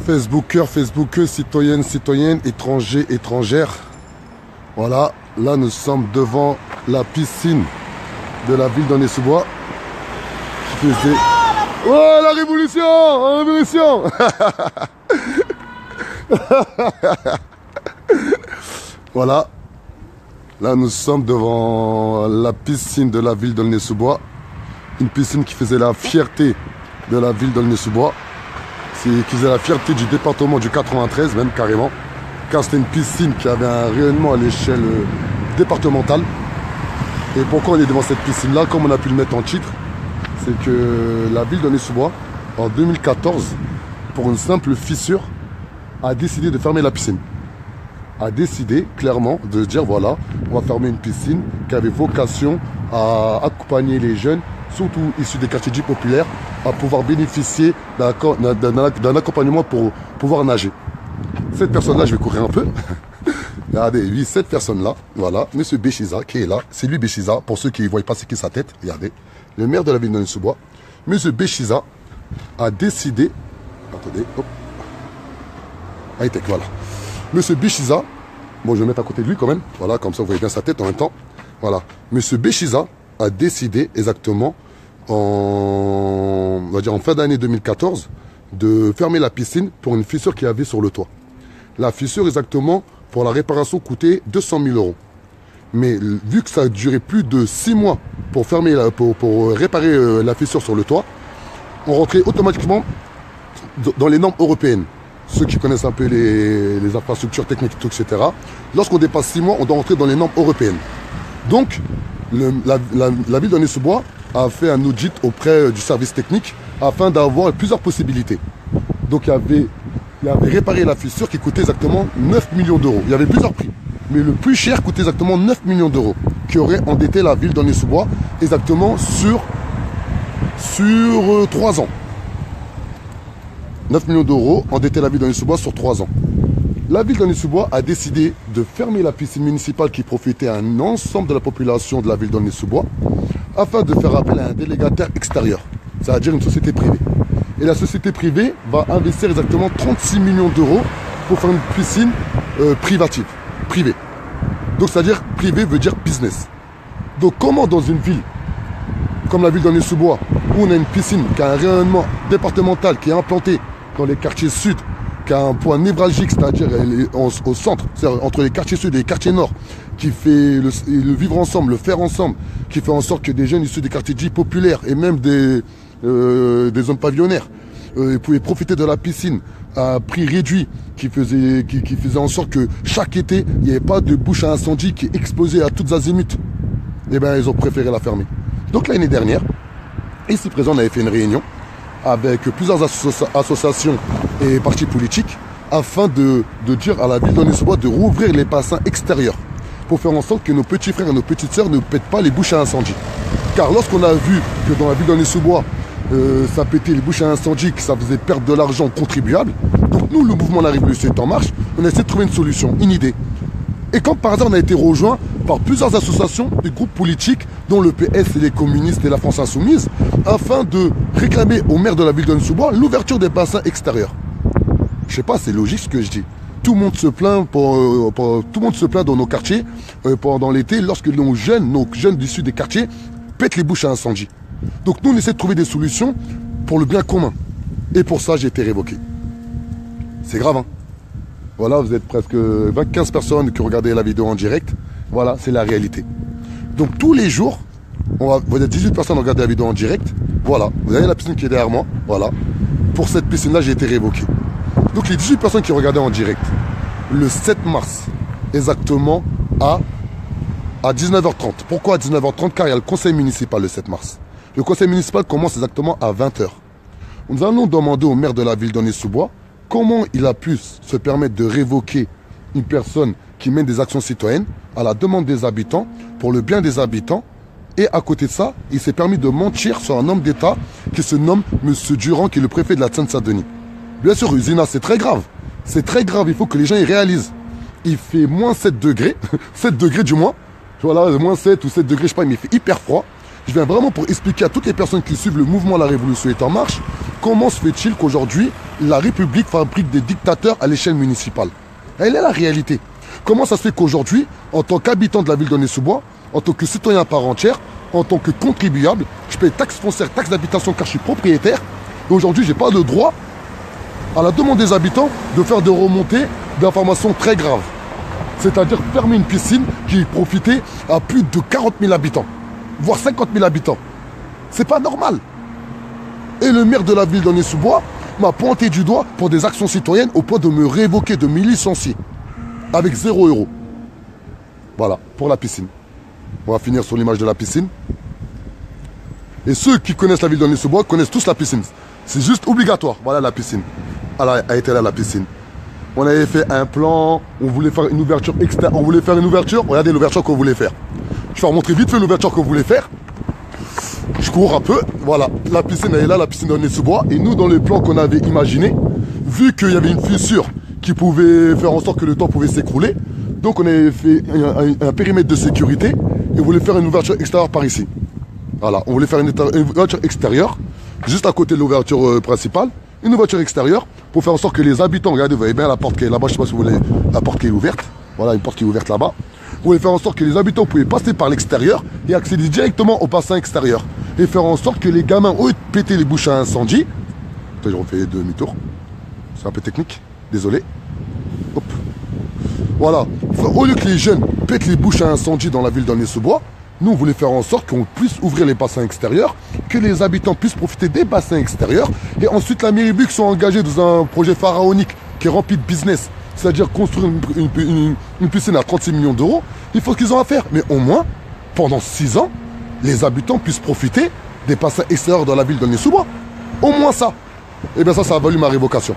Facebookers, Facebookeuses, citoyennes, citoyennes, étrangers, étrangères. Voilà, là nous sommes devant la piscine de la ville d'Aulnay-sous-Bois. Qui faisait... Oh, la révolution! La révolution! Voilà. Là nous sommes devant la piscine de la ville d'Aulnay-sous-Bois. Une piscine qui faisait la fierté de la ville d'Aulnay-sous-Bois. Qui faisait la fierté du département du 93, même carrément. Car c'était une piscine qui avait un rayonnement à l'échelle départementale. Et pourquoi on est devant cette piscine-là, comme on a pu le mettre en titre, c'est que la ville d'Aulnay-sous-Bois, en 2014, pour une simple fissure, a décidé de fermer la piscine. A décidé clairement de dire voilà, on va fermer une piscine qui avait vocation à accompagner les jeunes, surtout issus des quartiers dits populaires, à pouvoir bénéficier d'un accompagnement pour pouvoir nager. Cette personne-là, je vais courir un peu. Regardez, oui, cette personne-là, voilà, Monsieur Béchiza qui est là, c'est lui Béchiza, pour ceux qui ne voient pas c'est qui sa tête, regardez, le maire de la ville d'Aulnay-sous-Bois. Monsieur Béchiza a décidé, attendez, hop, high-tech, voilà. Monsieur Béchiza, bon je vais mettre à côté de lui quand même, voilà, comme ça vous voyez bien sa tête en même temps. Voilà, Monsieur Béchiza a décidé exactement on va dire en fin d'année 2014 de fermer la piscine pour une fissure qu'il y avait sur le toit. La fissure exactement pour la réparation coûtait 200 000 €. Mais vu que ça a duré plus de 6 mois pour fermer pour réparer la fissure sur le toit, on rentrait automatiquement dans les normes européennes. Ceux qui connaissent un peu les infrastructures techniques, etc. Lorsqu'on dépasse 6 mois, on doit rentrer dans les normes européennes. Donc, la ville d'Aulnay-sous-Bois a fait un audit auprès du service technique afin d'avoir plusieurs possibilités. Donc, il y avait réparé la fissure qui coûtait exactement 9 millions €. Il y avait plusieurs prix. Mais le plus cher coûtait exactement 9 millions € qui aurait endetté la ville d'Aulnay-sous-Bois exactement sur 3 ans. 9 millions € endetté la ville d'Aulnay-sous-Bois sur 3 ans. La ville d'Aulnay-sous-Bois a décidé de fermer la piscine municipale qui profitait à un ensemble de la population de la ville d'Aulnay-sous-Bois afin de faire appel à un délégataire extérieur, c'est-à-dire une société privée. Et la société privée va investir exactement 36 millions € pour faire une piscine privée. Donc c'est-à-dire privé veut dire business. Donc comment dans une ville comme la ville d'Aulnay-sous-Bois, où on a une piscine qui a un rayonnement départemental qui est implanté dans les quartiers sud, qui a un point névralgique, c'est-à-dire au centre, entre les quartiers sud et les quartiers nord, qui fait le vivre ensemble, le faire ensemble, qui fait en sorte que des jeunes issus des quartiers dits populaires et même des zones pavillonnaires pouvaient profiter de la piscine à prix réduit, qui faisait en sorte que chaque été, il n'y avait pas de bouche à incendie qui explosait à toutes azimuts. Eh bien, ils ont préféré la fermer. Donc l'année dernière, ici présent, on avait fait une réunion avec plusieurs associations et partis politiques afin de dire à la ville d'Aulnay-sous-Bois de rouvrir les bassins extérieurs pour faire en sorte que nos petits frères et nos petites sœurs ne pètent pas les bouches à incendie. Car lorsqu'on a vu que dans la ville d'Aulnay-sous-Bois, ça pétait les bouches à incendie, que ça faisait perdre de l'argent contribuable, donc nous, le mouvement La Révolution est en marche, on a essayé de trouver une solution, une idée. Et comme par hasard, on a été rejoint par plusieurs associations et groupes politiques, dont le PS et les communistes et la France Insoumise, afin de réclamer au maire de la ville d'Aulnay-sous-Bois l'ouverture des bassins extérieurs. Je sais pas, c'est logique ce que je dis. Tout le monde se plaint tout le monde se plaint dans nos quartiers pendant l'été, lorsque nos jeunes issus des quartiers pètent les bouches à incendie. Donc nous, on essaie de trouver des solutions pour le bien commun. Et pour ça, j'ai été révoqué. C'est grave, hein? Voilà, vous êtes presque 15 personnes qui regardaient la vidéo en direct. Voilà, c'est la réalité. Donc tous les jours, vous êtes 18 personnes à regarder la vidéo en direct. Voilà, vous avez la piscine qui est derrière moi. Voilà. Pour cette piscine-là, j'ai été révoqué. Donc les 18 personnes qui regardaient en direct, le 7 mars, exactement à 19h30. Pourquoi à 19h30? Car il y a le conseil municipal le 7 mars. Le conseil municipal commence exactement à 20h. Nous allons demander au maire de la ville d'Aulnay-sous-Bois comment il a pu se permettre de révoquer une personne qui mène des actions citoyennes à la demande des habitants, pour le bien des habitants. Et à côté de ça, il s'est permis de mentir sur un homme d'État qui se nomme M. Durand, qui est le préfet de la Seine-Saint-Denis. Bien sûr, Usina, c'est très grave. C'est très grave, il faut que les gens y réalisent. Il fait moins 7 degrés, 7 degrés du moins. Voilà, moins 7 ou 7 degrés, je sais pas, mais il fait hyper froid. Je viens vraiment pour expliquer à toutes les personnes qui suivent le mouvement La Révolution est en marche, comment se fait-il qu'aujourd'hui, la République fabrique des dictateurs à l'échelle municipale. Elle est la réalité. Comment ça se fait qu'aujourd'hui, en tant qu'habitant de la ville d'Aulnay-sous-Bois, en tant que citoyen à part entière, en tant que contribuable, je paye taxe foncière, taxe d'habitation car je suis propriétaire, et aujourd'hui, je n'ai pas le droit, à la demande des habitants, de faire des remontées d'informations très graves. C'est-à-dire fermer une piscine qui profitait à plus de 40 000 habitants, voire 50 000 habitants. C'est pas normal. Et le maire de la ville d'Aulnay-sous-Bois m'a pointé du doigt pour des actions citoyennes au point de me révoquer, de me licencier. Avec 0 €. Voilà, pour la piscine. On va finir sur l'image de la piscine. Et ceux qui connaissent la ville d'Aulnay-sous-Bois connaissent tous la piscine. C'est juste obligatoire. Voilà la piscine. Elle a été là, la piscine. On avait fait un plan, on voulait faire une ouverture externe. On voulait faire une ouverture. Regardez l'ouverture qu'on voulait faire. Je vais vous montrer vite fait l'ouverture qu'on voulait faire. Je cours un peu. Voilà, la piscine elle est là, la piscine d'Aulnay-sous-Bois. Et nous, dans les plans qu'on avait imaginés, vu qu'il y avait une fissure qui pouvait faire en sorte que le temps pouvait s'écrouler, donc on avait fait un périmètre de sécurité et on voulait faire une ouverture extérieure par ici. Voilà, on voulait faire une ouverture extérieure, juste à côté de l'ouverture principale, une ouverture extérieure, pour faire en sorte que les habitants, regardez, vous voyez bien la porte qui est là-bas, je ne sais pas si vous voulez, la porte qui est ouverte, voilà, une porte qui est ouverte là-bas. Vous voulez faire en sorte que les habitants pouvaient passer par l'extérieur et accéder directement au bassin extérieur. Et faire en sorte que les gamins, au lieu de péter les bouches à incendie, je refais demi-tour, c'est un peu technique, désolé. Hop. Voilà, au lieu que les jeunes pètent les bouches à incendie dans la ville d'Aulnay-sous-Bois, nous on voulait faire en sorte qu'on puisse ouvrir les bassins extérieurs, que les habitants puissent profiter des bassins extérieurs, et ensuite la mairie, vu qu'ils sont engagés dans un projet pharaonique qui est rempli de business, c'est-à-dire construire une piscine à 36 millions d'euros, il faut ce qu'ils ont à faire. Mais au moins, pendant 6 ans, les habitants puissent profiter des bassins extérieurs dans la ville d'Aulnay-sous-Bois. Au moins ça. Et bien ça a valu ma révocation.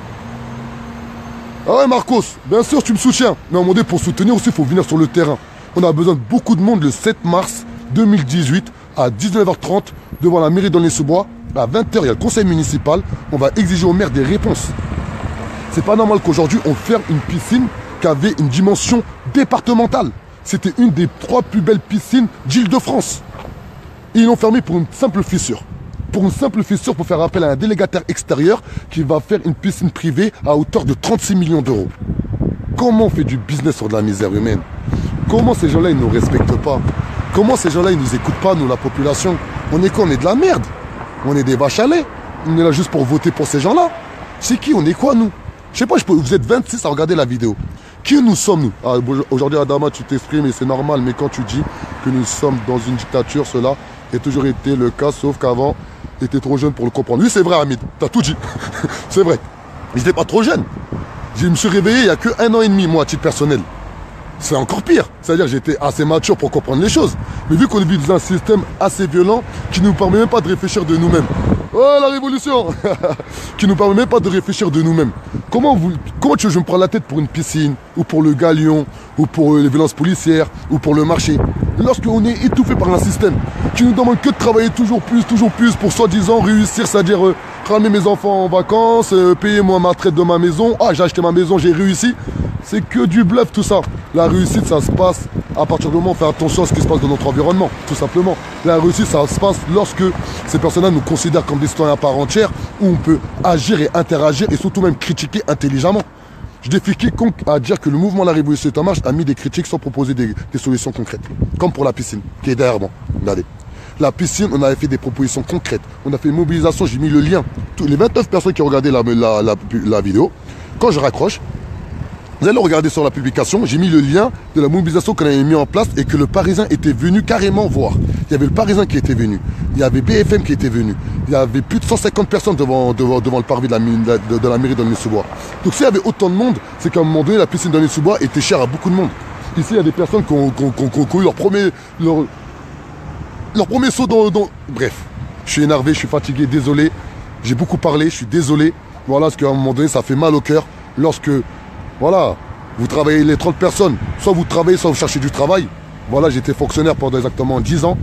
Ah ouais Marcos, bien sûr tu me soutiens, mais à un moment donné pour soutenir aussi il faut venir sur le terrain. On a besoin de beaucoup de monde le 7 mars 2018 à 19h30 devant la mairie d'Aulnay-sous-Bois. À 20h il y a le conseil municipal, on va exiger au maire des réponses. C'est pas normal qu'aujourd'hui on ferme une piscine qui avait une dimension départementale. C'était une des 3 plus belles piscines d'Île-de-France. Et ils l'ont fermée pour une simple fissure. Pour une simple fissure, pour faire appel à un délégataire extérieur qui va faire une piscine privée à hauteur de 36 millions d'euros. Comment on fait du business sur de la misère humaine? Comment ces gens-là, ils ne nous respectent pas? Comment ces gens-là, ils ne nous écoutent pas, nous, la population? On est quoi? On est de la merde. On est des vaches à lait. On est là juste pour voter pour ces gens-là. C'est qui? On est quoi, nous? Je sais pas, vous êtes 26 à regarder la vidéo. Qui nous sommes, nous? Ah, aujourd'hui, Adama, tu t'exprimes et c'est normal, mais quand tu dis que nous sommes dans une dictature, cela a toujours été le cas, sauf qu'avant, t'étais trop jeune pour le comprendre. Oui, c'est vrai, Hamid, t'as tout dit. C'est vrai. Mais j'étais pas trop jeune. Je me suis réveillé il n'y a que 1 an et demi, moi, à titre personnel. C'est encore pire. C'est-à-dire que j'étais assez mature pour comprendre les choses. Mais vu qu'on vit dans un système assez violent qui ne nous permet même pas de réfléchir de nous-mêmes. Oh, la révolution. Qui ne nous permet même pas de réfléchir de nous-mêmes. Comment tu veux que je me prends la tête pour une piscine, ou pour le galion, ou pour les violences policières, ou pour le marché, lorsqu'on est étouffé par un système qui nous demande que de travailler toujours plus pour soi-disant réussir, c'est-à-dire ramener mes enfants en vacances, payer moi ma traite de ma maison, ah j'ai acheté ma maison, j'ai réussi. C'est que du bluff tout ça. La réussite ça se passe à partir du moment où on fait attention à ce qui se passe dans notre environnement, tout simplement. La réussite ça se passe lorsque ces personnes-là nous considèrent comme des citoyens à part entière, où on peut agir et interagir et surtout même critiquer intelligemment. Je défie quiconque à dire que le mouvement La Révolution est en marche a mis des critiques sans proposer des solutions concrètes. Comme pour la piscine, qui est derrière moi. Regardez. La piscine, on avait fait des propositions concrètes. On a fait une mobilisation, j'ai mis le lien. Les 29 personnes qui ont regardé la vidéo, quand je raccroche, vous allez regarder sur la publication, j'ai mis le lien de la mobilisation qu'on avait mis en place et que le Parisien était venu carrément voir. Il y avait le Parisien qui était venu, il y avait BFM qui était venu, il y avait plus de 150 personnes devant le parvis de la mairie d'Aulnay-sous-Bois. Donc s'il y avait autant de monde, c'est qu'à un moment donné, la piscine d'Aulnay-sous-Bois était chère à beaucoup de monde. Ici, il y a des personnes qui ont eu leur premier saut dans... Bref, je suis énervé, je suis fatigué, désolé. J'ai beaucoup parlé, je suis désolé. Voilà, parce qu'à un moment donné, ça fait mal au cœur lorsque... Voilà, vous travaillez les 30 personnes, soit vous travaillez, soit vous cherchez du travail. Voilà, j'étais fonctionnaire pendant exactement 10 ans.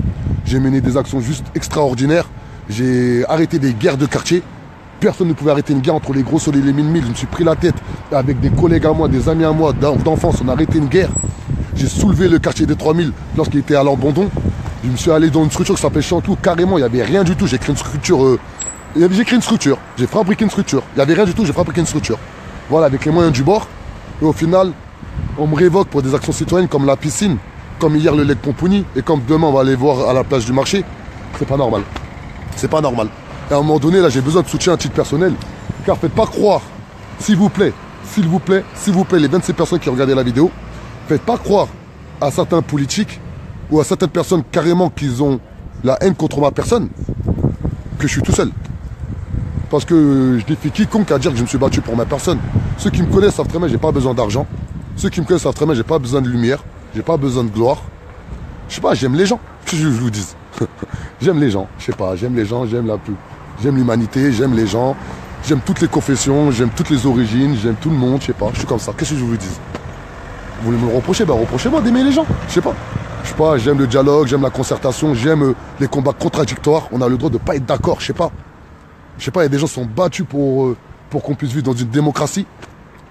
J'ai mené des actions juste extraordinaires. J'ai arrêté des guerres de quartier. Personne ne pouvait arrêter une guerre entre les Gros-Saules et les Mille-Mille. Je me suis pris la tête avec des collègues à moi, des amis à moi, d'enfance. On a arrêté une guerre. J'ai soulevé le quartier des 3000 lorsqu'il était à l'abandon. Je me suis allé dans une structure qui s'appelle Chanteloup. Carrément, il n'y avait rien du tout. J'ai créé une structure J'ai créé une structure, j'ai fabriqué une structure. Il n'y avait rien du tout, j'ai fabriqué une structure. Voilà, avec les moyens du bord. Et au final, on me révoque pour des actions citoyennes comme la piscine, comme hier le lait de Pompouni, et comme demain on va aller voir à la plage du marché. C'est pas normal. C'est pas normal. Et à un moment donné, là, j'ai besoin de soutien à titre personnel. Car faites pas croire, s'il vous plaît, s'il vous plaît, s'il vous plaît, les 26 personnes qui ont regardé la vidéo, faites pas croire à certains politiques ou à certaines personnes carrément qui ont la haine contre ma personne que je suis tout seul. Parce que je défie quiconque à dire que je me suis battu pour ma personne. Ceux qui me connaissent savent très bien que j'ai pas besoin d'argent. Ceux qui me connaissent savent très bien que j'ai pas besoin de lumière. J'ai pas besoin de gloire. Je sais pas, j'aime les gens. Que je vous dise. J'aime les gens. Je sais pas, j'aime les gens, j'aime l'humanité, j'aime les gens. J'aime toutes les confessions, j'aime toutes les origines, j'aime tout le monde, je sais pas. Je suis comme ça. Qu'est-ce que je vous dise? Vous voulez me le reprocher? Ben reprochez-moi d'aimer les gens. Je sais pas. Je sais pas, j'aime le dialogue, j'aime la concertation, j'aime les combats contradictoires. On a le droit de pas être d'accord, je sais pas. Je sais pas, il y a des gens qui sont battus pour qu'on puisse vivre dans une démocratie.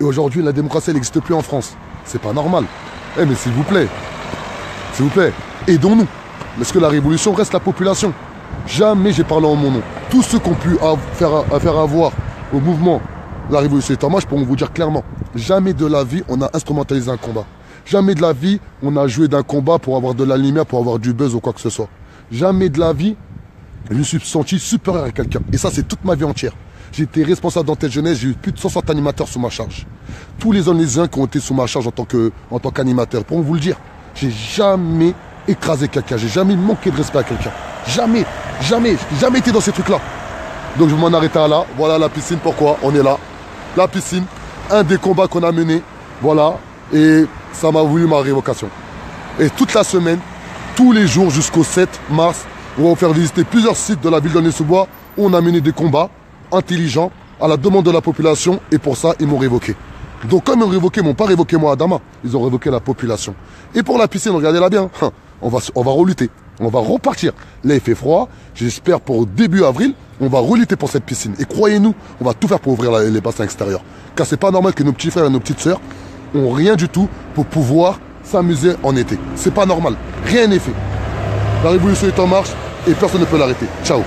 Et aujourd'hui, la démocratie, elle n'existe plus en France. C'est pas normal. Eh mais s'il vous plaît, aidons-nous. Parce que la révolution reste la population. Jamais j'ai parlé en mon nom. Tous ceux qui ont pu faire avoir au mouvement la révolution est en marche pourront vous dire clairement, jamais de la vie on a instrumentalisé un combat. Jamais de la vie on a joué d'un combat pour avoir de la lumière, pour avoir du buzz ou quoi que ce soit. Jamais de la vie je me suis senti supérieur à quelqu'un. Et ça, c'est toute ma vie entière. J'ai été responsable d'antenne jeunesse, j'ai eu plus de 160 animateurs sous ma charge. Tous les Onusiens qui ont été sous ma charge en tant qu'animateur, pour vous le dire, j'ai jamais écrasé quelqu'un, j'ai jamais manqué de respect à quelqu'un. Jamais, jamais, jamais été dans ces trucs-là. Donc je vais m'en arrêter à là. Voilà la piscine, pourquoi on est là. La piscine, un des combats qu'on a mené, voilà, et ça m'a voulu ma révocation. Et toute la semaine, tous les jours jusqu'au 7 mars, on va vous faire visiter plusieurs sites de la ville d'Aulnay-sous-Bois où on a mené des combats intelligents à la demande de la population et pour ça, ils m'ont révoqué. Donc comme ils m'ont révoqué, ils m'ont pas révoqué moi Adama, ils ont révoqué la population. Et pour la piscine, regardez-la bien, on va relutter, on va repartir. Là, il fait froid, j'espère pour début avril, on va relutter pour cette piscine. Et croyez-nous, on va tout faire pour ouvrir les bassins extérieurs. Car c'est pas normal que nos petits frères et nos petites sœurs ont rien du tout pour pouvoir s'amuser en été. C'est pas normal, rien n'est fait. La révolution est en marche et personne ne peut l'arrêter. Ciao.